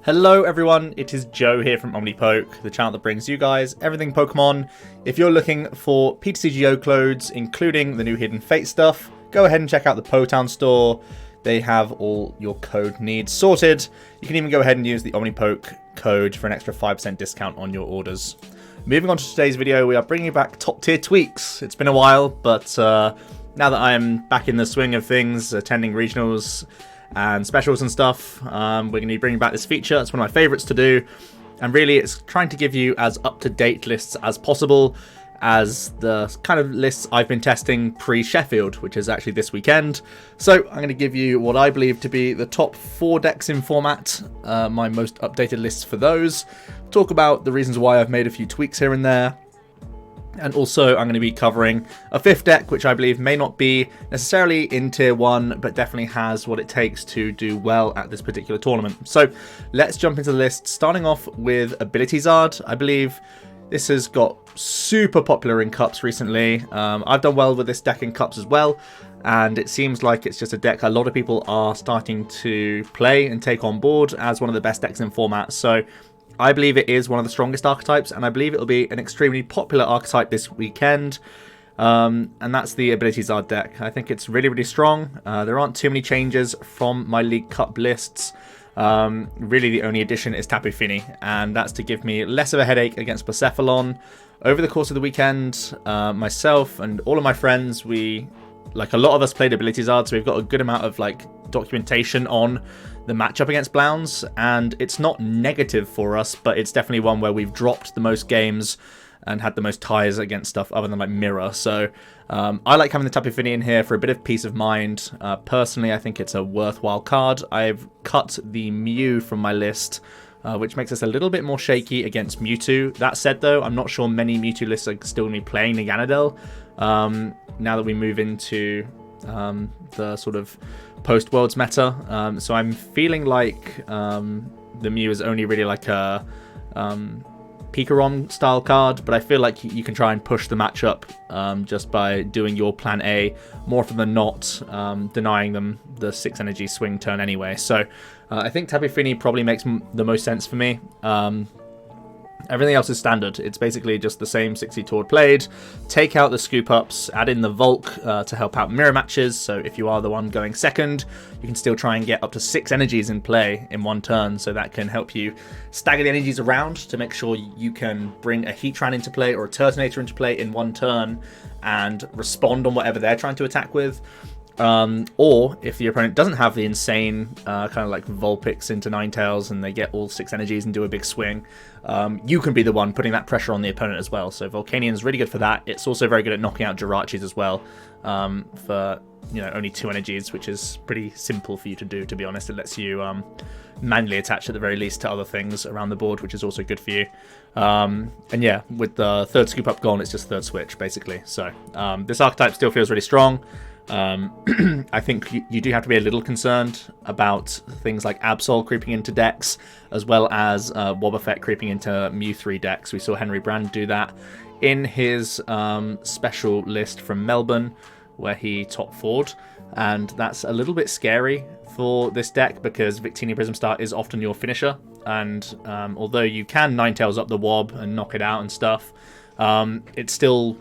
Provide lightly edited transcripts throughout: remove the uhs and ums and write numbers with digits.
Hello everyone, it is Joe here from OmniPoke, the channel that brings you guys everything Pokemon. If you're looking for TCG clothes, including the new Hidden Fate stuff, go ahead and check out the Potown store. They have all your code needs sorted. You can even go ahead and use the OmniPoke code for an extra 5% discount on your orders. Moving on to today's video, we are bringing back top tier tweaks. It's been a while, but now that I'm back in the swing of things, attending regionals and specials and stuff, we're going to be bringing back this feature. It's one of my favorites to do, and really it's trying to give you as up-to-date lists as possible as the kind of lists I've been testing pre-Sheffield, which is actually this weekend. So I'm going to give you what I believe to be the top 4 decks in format, my most updated lists for those, talk about the reasons why I've made a few tweaks here and there. And also I'm going to be covering a 5th deck, which I believe may not be necessarily in tier 1, but definitely has what it takes to do well at this particular tournament. So let's jump into the list, starting off with Ability Zard. I believe this has got super popular in Cups recently. I've done well with this deck in Cups as well, and it seems like it's just a deck a lot of people are starting to play and take on board as one of the best decks in format. So I believe it is one of the strongest archetypes, and I believe it'll be an extremely popular archetype this weekend. And that's the Ability Zard deck. I think it's really, really strong. There aren't too many changes from my League Cup lists. Really, the only addition is Tapu Fini, and that's to give me less of a headache against Cephalon. Over the course of the weekend, myself and all of my friends, like a lot of us played Ability Zard, so we've got a good amount of documentation on the matchup against Blounds, and it's not negative for us, but it's definitely one where we've dropped the most games and had the most ties against stuff other than Mirror. So I like having the Tapu Fini in here for a bit of peace of mind. Personally, I think it's a worthwhile card. I've cut the Mew from my list, which makes us a little bit more shaky against Mewtwo. That said, though, I'm not sure many Mewtwo lists are still going to be playing the Yanadel now that we move into the sort of post-Worlds meta. So I'm feeling like the Mew is only really like a Pikarom style card, but I feel like you can try and push the matchup just by doing your plan A more often than not, denying them the 6 energy swing turn anyway. So I think Tapu Fini probably makes the most sense for me. Everything else is standard. It's basically just the same 60 Tord played. Take out the scoop ups, add in the Volk to help out mirror matches. So if you are the one going second, you can still try and get up to 6 energies in play in one turn. So that can help you stagger the energies around to make sure you can bring a Heatran into play or a Turtonator into play in one turn and respond on whatever they're trying to attack with. Or if the opponent doesn't have the insane kind of like Vulpix into Ninetales and they get all 6 energies and do a big swing, you can be the one putting that pressure on the opponent as well. So Volcanian's really good for that. It's also very good at knocking out Jirachis as well, for only 2 energies, which is pretty simple for you to do, to be honest. It lets you manually attach at the very least to other things around the board, which is also good for you. And yeah, with the 3rd scoop up gone, it's just 3rd switch basically. So this archetype still feels really strong. I think you do have to be a little concerned about things like Absol creeping into decks, as well as Wobbuffet creeping into Mew 3 decks. We saw Henry Brand do that in his special list from Melbourne, where he top 4'd, and that's a little bit scary for this deck because Victini Prism Star is often your finisher, and although you can Ninetales up the Wob and knock it out and stuff, it's still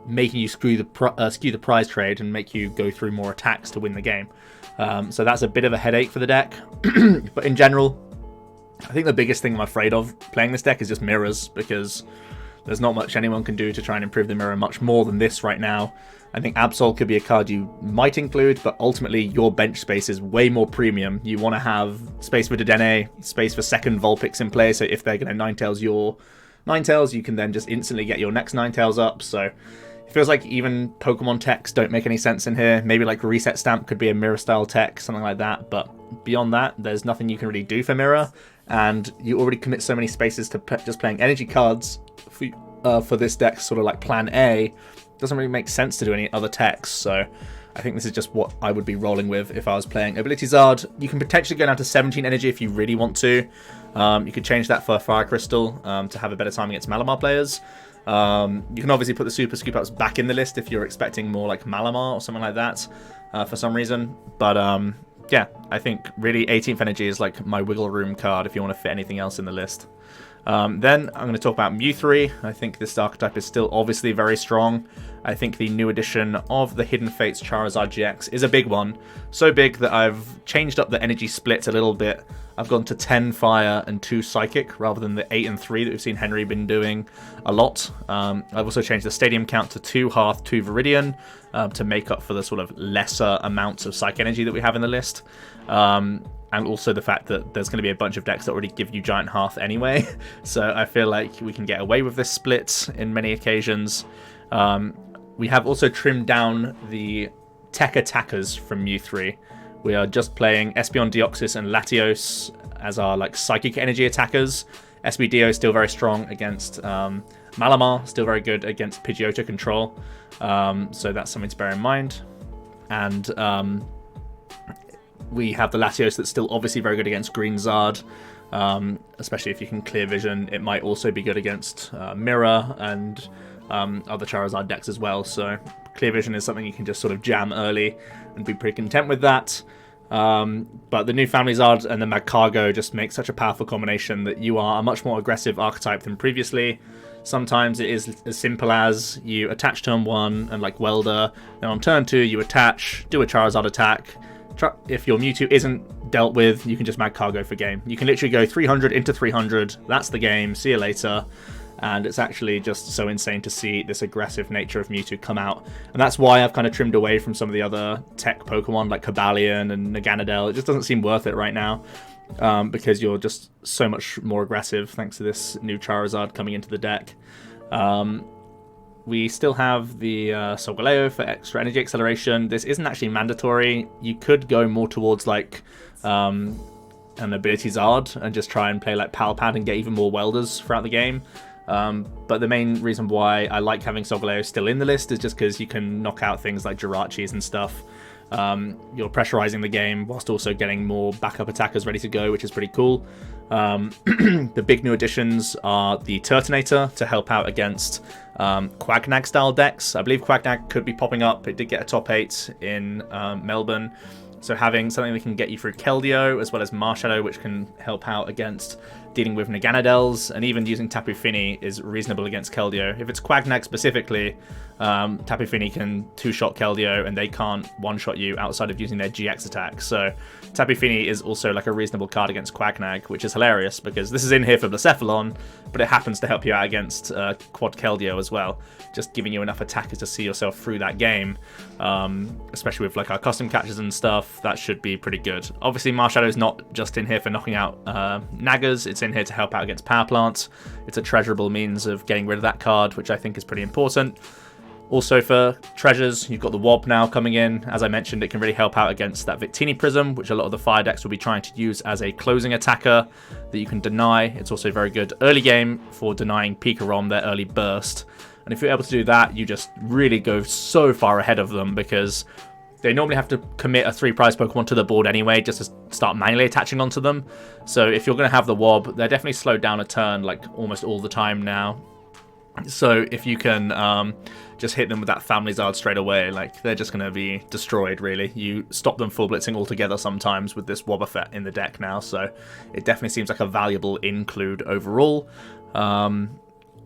making you skew the prize trade and make you go through more attacks to win the game. So that's a bit of a headache for the deck. But in general, I think the biggest thing I'm afraid of playing this deck is just mirrors, because there's not much anyone can do to try and improve the mirror much more than this right now. I think Absol could be a card you might include, but ultimately your bench space is way more premium. You want to have space for Dedenne, space for second Vulpix in play, so if they're going to Ninetales your Ninetales, you can then just instantly get your next Ninetales up. So it feels like even Pokemon techs don't make any sense in here. Maybe like Reset Stamp could be a Mirror style tech, something like that. But beyond that, there's nothing you can really do for Mirror. And you already commit so many spaces to just playing energy cards for this deck, sort of like plan A. Doesn't really make sense to do any other techs. So I think this is just what I would be rolling with if I was playing Ability Zard. You can potentially go down to 17 energy if you really want to. You could change that for Fire Crystal to have a better time against Malamar players. You can obviously put the Super Scoop Ups back in the list if you're expecting more like Malamar or something like that for some reason. But yeah, I think really 18th Energy is like my wiggle room card if you want to fit anything else in the list. Then I'm going to talk about Mew3. I think this archetype is still obviously very strong. I think the new edition of the Hidden Fates Charizard GX is a big one. So big that I've changed up the energy splits a little bit. I've gone to 10 Fire and 2 Psychic rather than the 8 and 3 that we've seen Henry been doing a lot. I've also changed the stadium count to 2 Hearth, 2 Viridian to make up for the sort of lesser amounts of Psych Energy that we have in the list. And also the fact that there's going to be a bunch of decks that already give you Giant Hearth anyway. So I feel like we can get away with this split in many occasions. We have also trimmed down the tech attackers from Mew3. We are just playing Espeon, Deoxys, and Latios as our like psychic energy attackers. SBDO is still very strong against Malamar, still very good against Pidgeotto Control. So that's something to bear in mind. And we have the Latios that's still obviously very good against Green Zard, especially if you can clear vision. It might also be good against Mirror and other Charizard decks as well. So clear vision is something you can just sort of jam early and be pretty content with that. But the new Family Zard and the Magcargo just make such a powerful combination that you are a much more aggressive archetype than previously. Sometimes it is as simple as you attach turn 1 and like Welder, then on turn 2 you attach, do a Charizard attack. If your Mewtwo isn't dealt with, you can just Magcargo for game. You can literally go 300 into 300, that's the game, see you later. And it's actually just so insane to see this aggressive nature of Mewtwo come out. And that's why I've kind of trimmed away from some of the other tech Pokemon like Cobalion and Naganadel. It just doesn't seem worth it right now because you're just so much more aggressive thanks to this new Charizard coming into the deck. We still have the Solgaleo for extra energy acceleration. This isn't actually mandatory. You could go more towards like an ability Zard and just try and play like Pal Pad and get even more Welders throughout the game. But the main reason why I like having Solgaleo still in the list is just because you can knock out things like Jirachis and stuff. You're pressurizing the game whilst also getting more backup attackers ready to go, which is pretty cool. The big new additions are the Turtonator to help out against Quagnag style decks. I believe Quagnag could be popping up. It did get a top 8 in Melbourne. So having something that can get you through Keldeo as well as Marshadow, which can help out against dealing with Naganadels, and even using Tapu Fini is reasonable against Keldeo. If it's Quagnag specifically, Tapu Fini can 2-shot Keldeo and they can't 1-shot you outside of using their GX attack. So Tapu Fini is also like a reasonable card against Quagnag, which is hilarious because this is in here for the Cephalon, but it happens to help you out against Quad Keldeo as well, just giving you enough attackers to see yourself through that game, especially with like our custom catches and stuff. That should be pretty good. Obviously Marshadow is not just in here for knocking out Nagas, it's in here to help out against Power Plants. It's a treasurable means of getting rid of that card, which I think is pretty important. Also for treasures, you've got the Wob now coming in. As I mentioned, it can really help out against that Victini Prism, which a lot of the fire decks will be trying to use as a closing attacker that you can deny. It's also very good early game for denying Pikarom their early burst. And if you're able to do that, you just really go so far ahead of them because they normally have to commit a 3-prize Pokemon to the board anyway just to start manually attaching onto them. So if you're going to have the Wob, they're definitely slowed down a turn like almost all the time now. So if you can just hit them with that Family Zard straight away, like they're just going to be destroyed really. You stop them full blitzing altogether sometimes with this Wobbuffet in the deck now, so it definitely seems like a valuable include overall.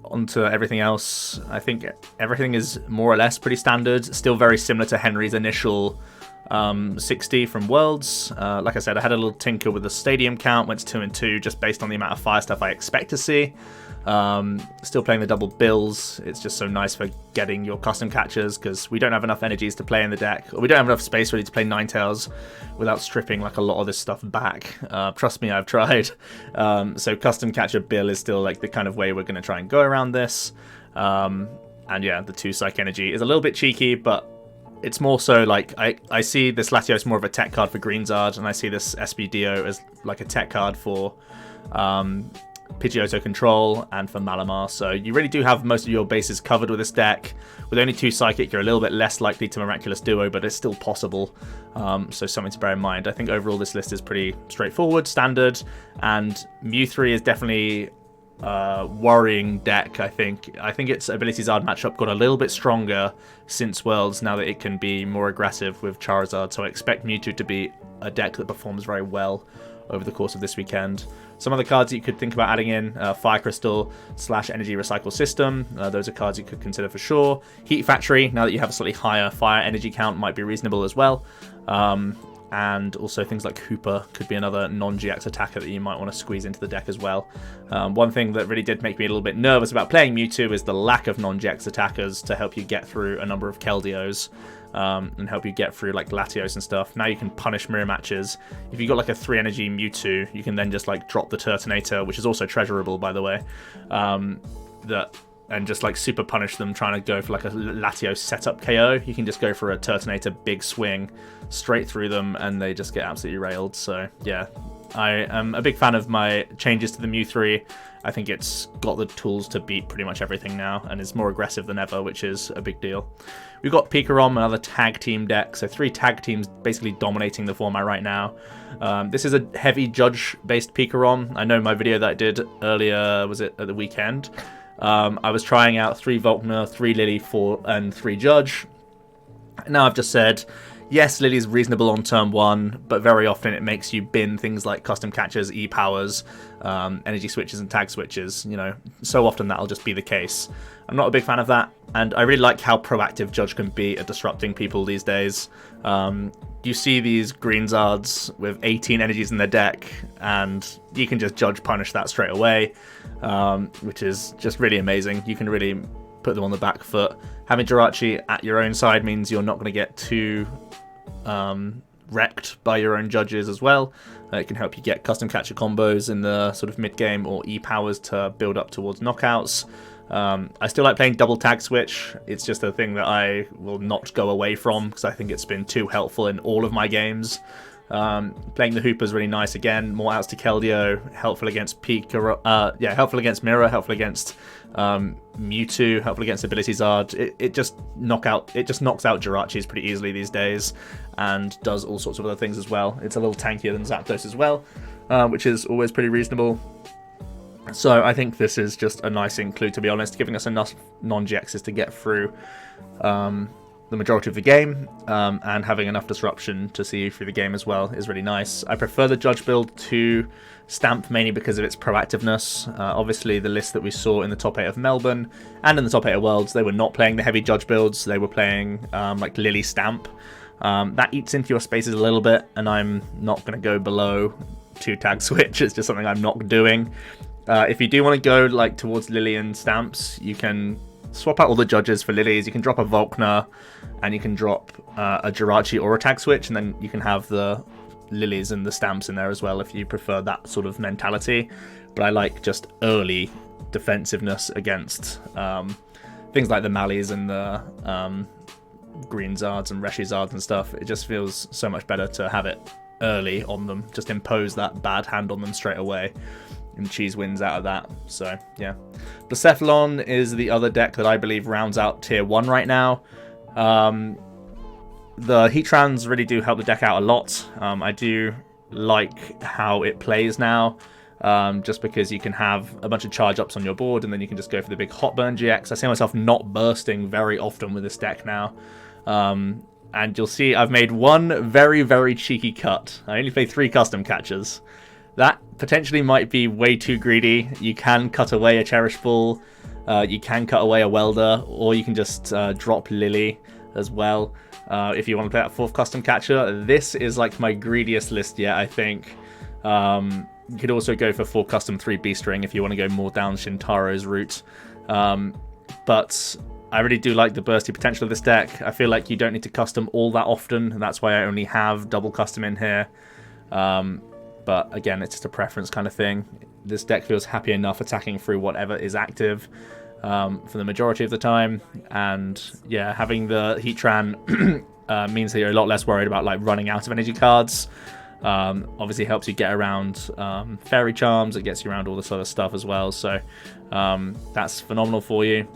Onto everything else, I think everything is more or less pretty standard, still very similar to Henry's initial 60 from Worlds. Like I said, I had a little tinker with the stadium count, went to 2 and 2 just based on the amount of fire stuff I expect to see. Still playing the double bills. It's just so nice for getting your custom catchers because we don't have enough energies to play in the deck, or we don't have enough space really to play Ninetales without stripping like a lot of this stuff back. Trust me, I've tried. So custom catcher bill is still like the kind of way we're going to try and go around this. And yeah, the 2 Psych Energy is a little bit cheeky, but it's more so like I see this Latios more of a tech card for Green Zard, and I see this SBDO as like a tech card for Pidgeotto Control and for Malamar. So you really do have most of your bases covered with this deck. With only 2 Psychic, you're a little bit less likely to Miraculous Duo, but it's still possible. So something to bear in mind. I think overall this list is pretty straightforward, standard, and Mew3 is definitely worrying deck. I think its Ability Zard matchup got a little bit stronger since Worlds now that it can be more aggressive with Charizard, so I expect Mewtwo to be a deck that performs very well over the course of this weekend. Some other cards that you could think about adding in, Fire Crystal / Energy Recycle System. Those are cards you could consider for sure. Heat Factory, now that you have a slightly higher fire energy count, might be reasonable as well. And also things like Hooper could be another non-GX attacker that you might want to squeeze into the deck as well. One thing that really did make me a little bit nervous about playing Mewtwo is the lack of non-GX attackers to help you get through a number of Keldeos. And help you get through like Latios and stuff. Now you can punish mirror matches. If you got like a 3 energy Mewtwo, you can then just like drop the Turtonator, which is also treasurable by the way, and just like super punish them trying to go for like a Latios setup KO. You can just go for a Turtonator big swing straight through them and they just get absolutely railed. So yeah, I am a big fan of my changes to the Mew 3. I think it's got the tools to beat pretty much everything now and is more aggressive than ever, which is a big deal. We've got Pikarom, another tag team deck, so 3 tag teams basically dominating the format right now. This is a heavy judge-based Pikarom. I know my video that I did earlier, was it at the weekend? I was trying out 3 Volkner, 3 Lily, 4 and 3 Judge. Now I've just said, yes, Lily's reasonable on turn 1, but very often it makes you bin things like custom catchers, E-powers, energy switches and tag switches. You know, so often that'll just be the case. I'm not a big fan of that, and I really like how proactive Judge can be at disrupting people these days. You see these green Zards with 18 energies in their deck, and you can just Judge punish that straight away, which is just really amazing. You can really put them on the back foot. Having Jirachi at your own side means you're not going to get too wrecked by your own judges as well. It can help you get custom catcher combos in the sort of mid-game or E-powers to build up towards knockouts. I still like playing double tag switch. It's just a thing that I will not go away from because I think it's been too helpful in all of my games. Playing the Hooper is really nice again. More outs to Keldeo, helpful against helpful against Mirror, helpful against Mewtwo, helpful against Ability Zard. It just knocks out Jirachis pretty easily these days, and does all sorts of other things as well. It's a little tankier than Zapdos as well, which is always pretty reasonable. So I think this is just a nice include, to be honest, giving us enough non-GXs to get through the majority of the game, and having enough disruption to see you through the game as well is really nice. I prefer the Judge build to Stamp mainly because of its proactiveness. Obviously the list that we saw in the top 8 of Melbourne and in the top 8 of Worlds, they were not playing the heavy Judge builds, they were playing like Lily Stamp. That eats into your spaces a little bit, and I'm not going to go below 2 tag switch. It's just something I'm not doing. If you do want to go like towards Lily and Stamps, you can swap out all the judges for Lilies. You can drop a Volkner, and you can drop a Jirachi or a tag switch, and then you can have the Lilies and the Stamps in there as well if you prefer that sort of mentality. But I like just early defensiveness against things like the Mallies and the Green Zards and Reshi Zards and stuff. It just feels so much better to have it early on them, just impose that bad hand on them straight away, and cheese wins out of that. So yeah, the Cephalon is the other deck that I believe rounds out tier 1 right now. The Heatrans really do help the deck out a lot. I do like how it plays now, just because you can have a bunch of charge ups on your board and then you can just go for the big hot burn GX. I see myself not bursting very often with this deck now. And you'll see I've made one very, very cheeky cut. I only play 3 custom catchers. That potentially might be way too greedy. You can cut away a Cherish Ball, you can cut away a Welder, or you can just drop Lily as well. If you want to play that 4th custom catcher, this is like my greediest list yet, I think. You could also go for 4 custom 3 B-string if you want to go more down Shintaro's route. But I really do like the bursty potential of this deck. I feel like you don't need to custom all that often, and that's why I only have double custom in here. But again, it's just a preference kind of thing. This deck feels happy enough attacking through whatever is active for the majority of the time. And yeah, having the Heatran means that you're a lot less worried about like running out of energy cards. Obviously helps you get around Fairy Charms. It gets you around all this other stuff as well. So that's phenomenal for you.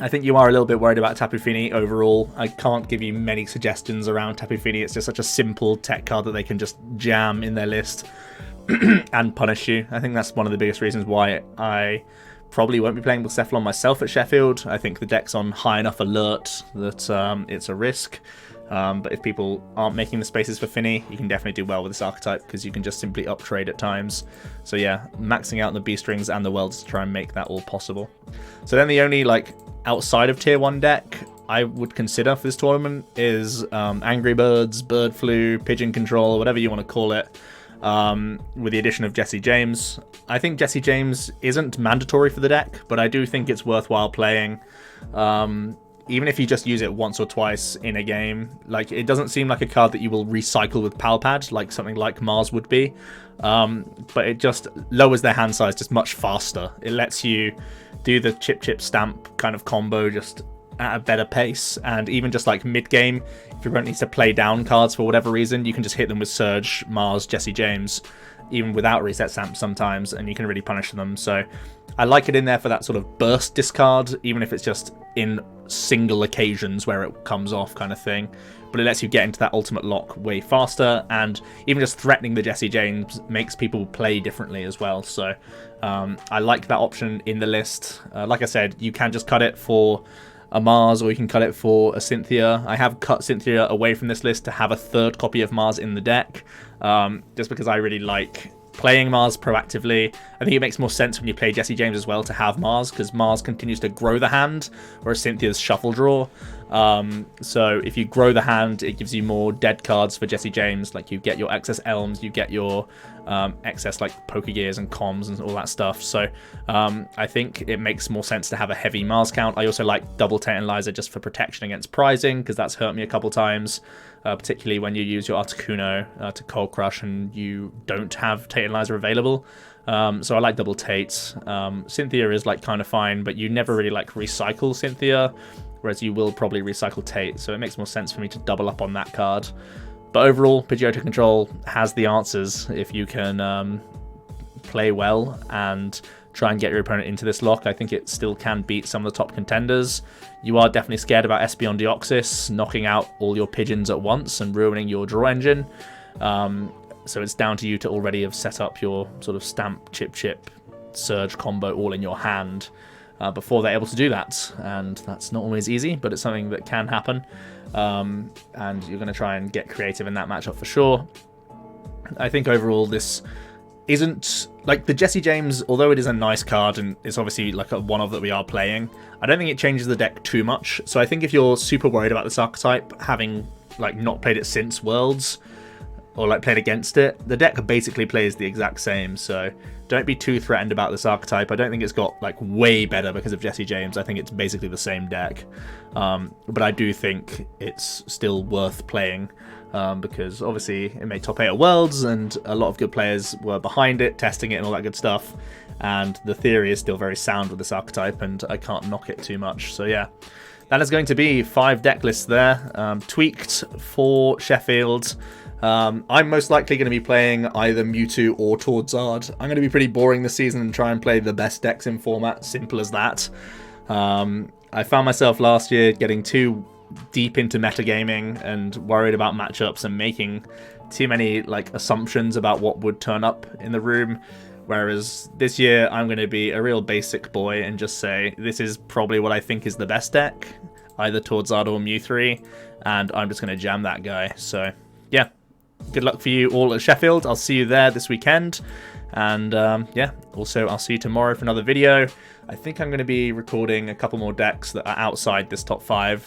I think you are a little bit worried about Tapu Fini overall. I can't give you many suggestions around Tapu Fini. It's just such a simple tech card that they can just jam in their list and punish you. I think that's one of the biggest reasons why I probably won't be playing with Cephalon myself at Sheffield. I think the deck's on high enough alert that it's a risk. But if people aren't making the spaces for Finny, you can definitely do well with this archetype because you can just simply uptrade at times. So yeah, maxing out the B-strings and the worlds to try and make that all possible. So then the only like outside of tier 1 deck I would consider for this tournament is Angry Birds, Bird Flu, Pigeon Control, whatever you want to call it, with the addition of Jesse James. I think Jesse James isn't mandatory for the deck, but I do think it's worthwhile playing. Even if you just use it once or twice in a game, like it doesn't seem like a card that you will recycle with Palpad, like something like Mars would be. But it just lowers their hand size just much faster. It lets you do the chip stamp kind of combo just at a better pace, and even just like mid-game, if your opponent needs to play down cards for whatever reason, you can just hit them with Surge, Mars, Jesse James, even without reset stamp sometimes, and you can really punish them. So I like it in there for that sort of burst discard, even if it's just in single occasions where it comes off kind of thing. But it lets you get into that ultimate lock way faster, and even just threatening the Jesse James makes people play differently as well. So I like that option in the list. Like I said, you can just cut it for a Mars, or you can cut it for a Cynthia. I have cut Cynthia away from this list to have a third copy of Mars in the deck, just because I really like playing Mars proactively. I think it makes more sense when you play Jesse James as well to have Mars, because Mars continues to grow the hand, whereas Cynthia's shuffle draw. So if you grow the hand, it gives you more dead cards for Jesse James. Like you get your excess Elms, you get your excess like Poker Gears and Comms and all that stuff. So I think it makes more sense to have a heavy Mars count. I also like double Tantalizer just for protection against prizing, because that's hurt me a couple times. Particularly when you use your Articuno to Cold Crush and you don't have Tantalizer available. So I like double Tates. Cynthia is like kind of fine, but you never really like recycle Cynthia, whereas you will probably recycle Tate. So it makes more sense for me to double up on that card. But overall, Pigeon Control has the answers if you can play well and try and get your opponent into this lock. I think it still can beat some of the top contenders. You are definitely scared about Espeon Deoxys knocking out all your pigeons at once and ruining your draw engine. So it's down to you to already have set up your sort of stamp, chip, surge combo all in your hand before they're able to do that. And that's not always easy, but it's something that can happen. And you're going to try and get creative in that matchup for sure. I think overall this isn't like the Jesse James, although it is a nice card and it's obviously like a one of that we are playing, I don't think it changes the deck too much. So I think if you're super worried about this archetype, having like not played it since Worlds or like played against it, the deck basically plays the exact same. So don't be too threatened about this archetype. I don't think it's got like way better because of Jesse James. I think it's basically the same deck, but I do think it's still worth playing. Because obviously it made top 8 at Worlds and a lot of good players were behind it, testing it and all that good stuff. And the theory is still very sound with this archetype and I can't knock it too much. So yeah, that is going to be 5 deck lists there, tweaked for Sheffield. I'm most likely going to be playing either Mewtwo or Tordzard. I'm going to be pretty boring this season and try and play the best decks in format, simple as that. I found myself last year getting too deep into metagaming and worried about matchups and making too many like assumptions about what would turn up in the room, whereas this year I'm going to be a real basic boy and just say this is probably what I think is the best deck, either Tordzard or Mew3, and I'm just going to jam that guy. So yeah, good luck for you all at Sheffield. I'll see you there this weekend, and yeah, also I'll see you tomorrow for another video. I think I'm going to be recording a couple more decks that are outside this top 5.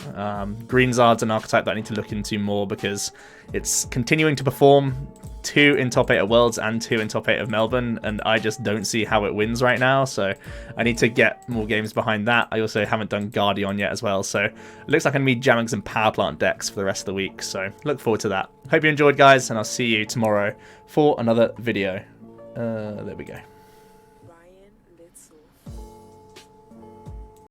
Greenzard's an archetype that I need to look into more because it's continuing to perform. 2 in top 8 at Worlds and 2 in top 8 of Melbourne, and I just don't see how it wins right now, so I need to get more games behind that. I also haven't done Guardian yet as well, so it looks like I'm going to be jamming some Power Plant decks for the rest of the week, so look forward to that. Hope you enjoyed, guys, and I'll see you tomorrow for another video. There we go.